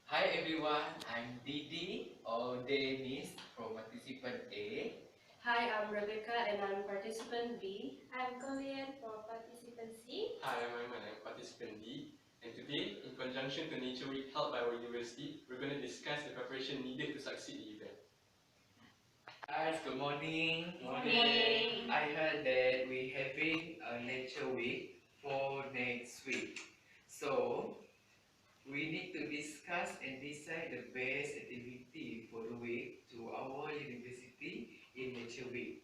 Hi everyone, I'm Didi or Dennis from participant A. Hi, I'm Rebecca and I'm participant B. I'm Colleen for participant C. Hi, I'm Ayman, I'm participant D. And today, in conjunction to Nature Week held by our university, we're going to discuss the preparation needed to succeed the event. Guys, good morning. Morning. I heard that we're having a Nature Week for next week. So, we need to discuss and decide the best activity for the week to our university in Nature Week.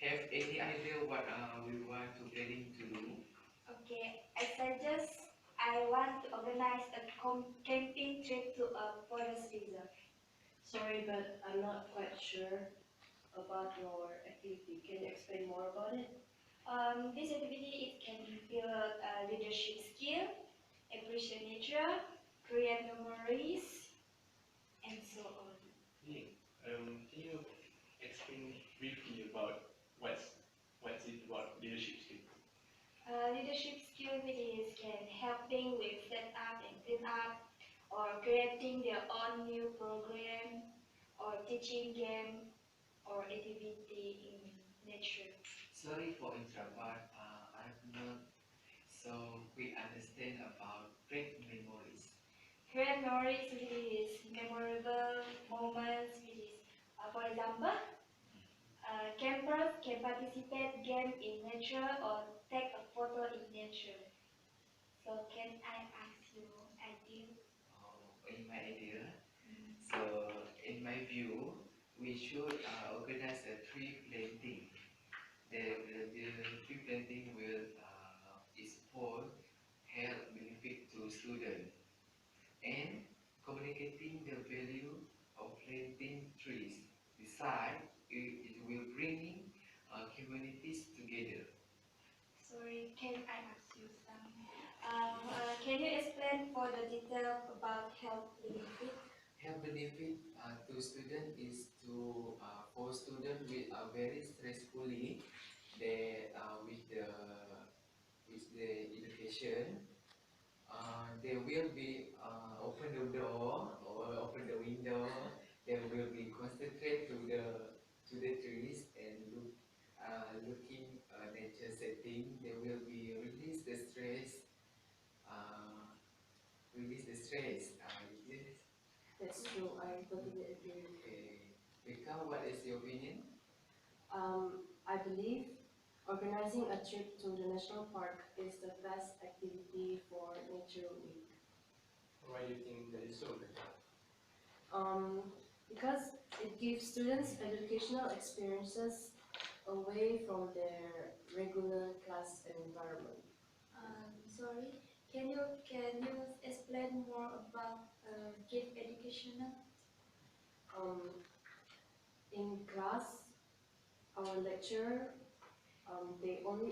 Have any idea what we want to planning to do? Okay, I want to organize a camping trip to a forest reserve. Sorry, but I'm not quite sure about your activity. Can you explain more about it? This activity it can build leadership skill, appreciate nature, create memories, and so on. Can you explain briefly about what's it about leadership skills? Leadership skill it is can helping with set up and clean up, or creating their own new program, or teaching game, or activity in nature. Sorry for interrupt, but I'm not so quick understand about great memories. Create memories which is memorable moments which is, for example, campers can participate game in nature or take a photo in nature. So can I ask you idea? In my idea, so in my view, we should organize a tree planting. The tree planting will is for health benefit to students and communicating the value of planting trees. Besides, it will bring communities together. Sorry, can I ask you some? Can you explain for the detail about health benefit? Health benefit to student is to for student with a very stressfully they with the education they will be open the door or open the window. They will be concentrate to the trees and looking nature setting. They will be release the stress. Uh, Release the stress. Yes. That's true. I totally agree. Okay. Become what is your opinion? I believe organizing a trip to the national park is the best activity for Nature Week. Why do you think that is so? Because it gives students educational experiences away from their regular class environment. Sorry, can you explain more about give educational? Um, in class, our lecturer they only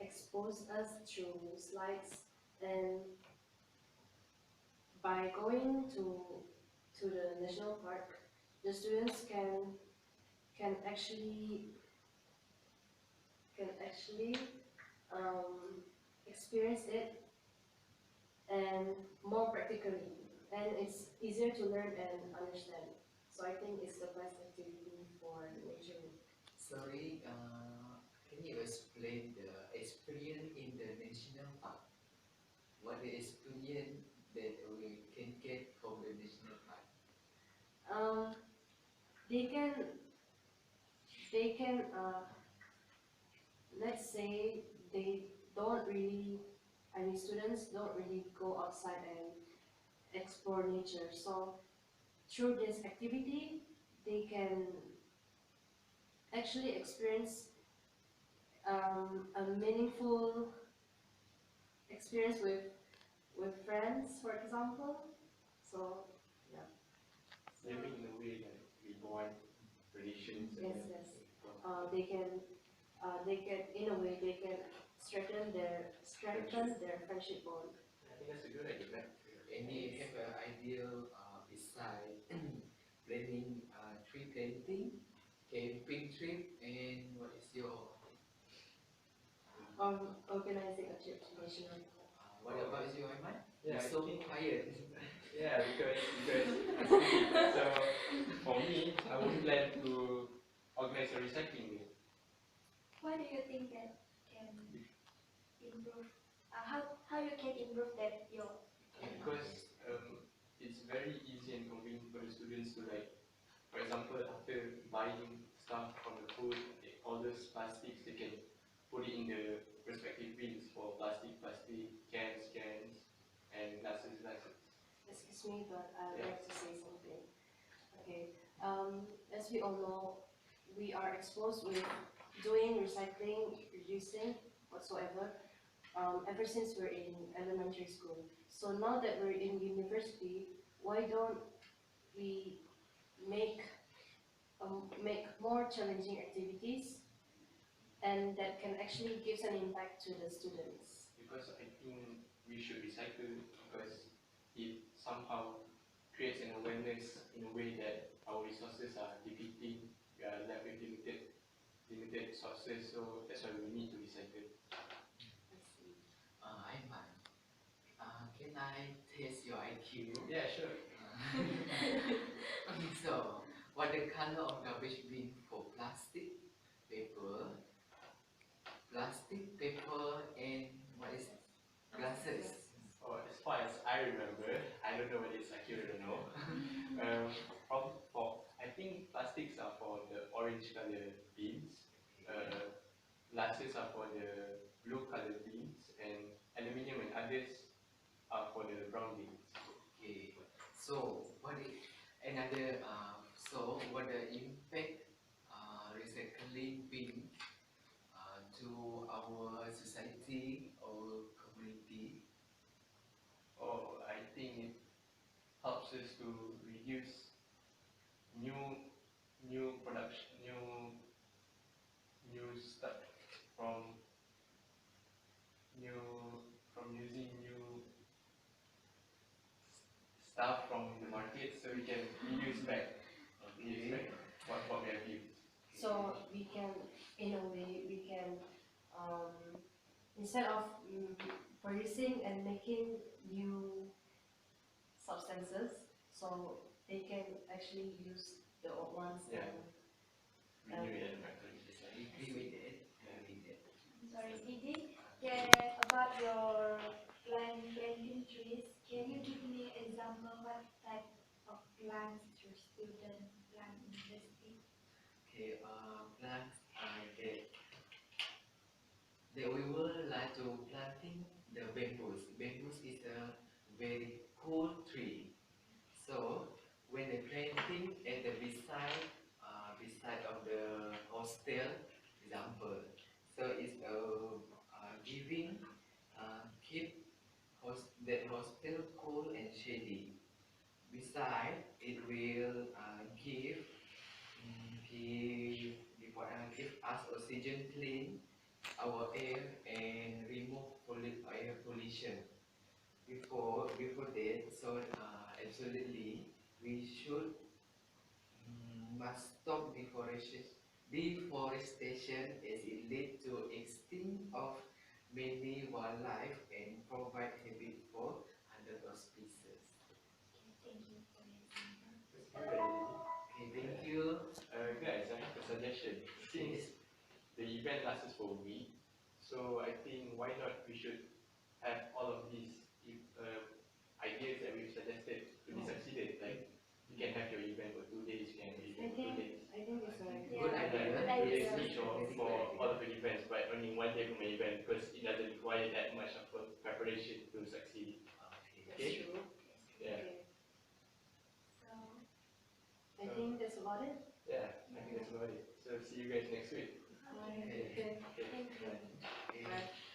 expose us through slides, and by going to the national park, the students can actually experience it and more practically, and it's easier to learn and understand. So I think it's the best activity for nature week. Sorry, can you explain the experience in the national park? What the experience that we can get from the national park? Um, they can they can let's say they don't really, I mean students don't really go outside and explore nature. So through this activity, they can actually experience a meaningful experience with friends, for example. So yeah. Maybe in a way like we bond relations and Yes, then yes. They can in a way they can strengthen their friendship bond. I think that's a good idea. Any have an ideal beside planning tree planting, camping trip, and what is your Organizing a trip to national park. what about you, Iman? Yeah, I Also so quiet? Yeah, because so for me, I would plan to organize a recycling day. Why do you think that can improve? How you can improve that your Because it's very easy and convenient for the students to, like, for example, after buying stuff from the food, all those plastics, they can put it in the respective bins for plastic, cans, and glasses. Excuse me, but I'd Yeah. like to say something. Okay, as we all know, we are exposed with doing recycling, reducing, whatsoever, ever since we're in elementary school. So now that we're in university, why don't we make make more challenging activities, and that can actually give an impact to the students? Because I think we should recycle because it somehow creates an awareness in a way that our resources are depleting. We are left with limited sources, so that's why we need to recycle. I see. Iman, can I test your IQ? Yeah, sure. So, what the color of garbage bin for paper, and what is glasses? Oh, as far as I remember, I don't know whether it's accurate or no. I think plastics are for the orange color beans, glasses are for the blue color beans, and aluminium and others are for the brown beans. Okay. So, another? What the impact recycling bin to our society or community? Oh, I think it helps us to reduce new production, new stuff from using new stuff from the market, so we can reuse back what we have used. So we can, in a way, we can, instead of producing and making new substances, so they can actually use the old ones. Yeah. And Renew it at the factory. I agree with it. sorry, Didi, about your planting trees, can you give me an example what type of plants your student plant in university? Okay. Plants. That we would like to planting the bamboos. Bamboos is a very cool tree. So when the planting at the beside of the hostel, example, so it's giving keep that hostel cool and shady. Beside, it will give us oxygen, clean our air, and remove air pollution. Before that, so absolutely we should must stop deforestation as it leads to extinct of many wildlife and provide habitat for hundreds of species. Okay, thank you for your example. That's good already. Okay, thank you. Guys, I have a suggestion. Since the event lasts for a week, so I think why not we should have all of these ideas that we've suggested to be succeeded. Like, you can have your event for 2 days, you can have your event for 2 days. I think it's a Good Yeah. idea. Good 2 days idea. each for all of the events, but only 1 day for my event because it doesn't require that much of preparation to succeed. Okay. That's Okay. true. Yeah. Okay. So, I think that's about it. Yeah, I think that's about it. So see you guys next week. Okay. Okay. thank you. Okay. Bye.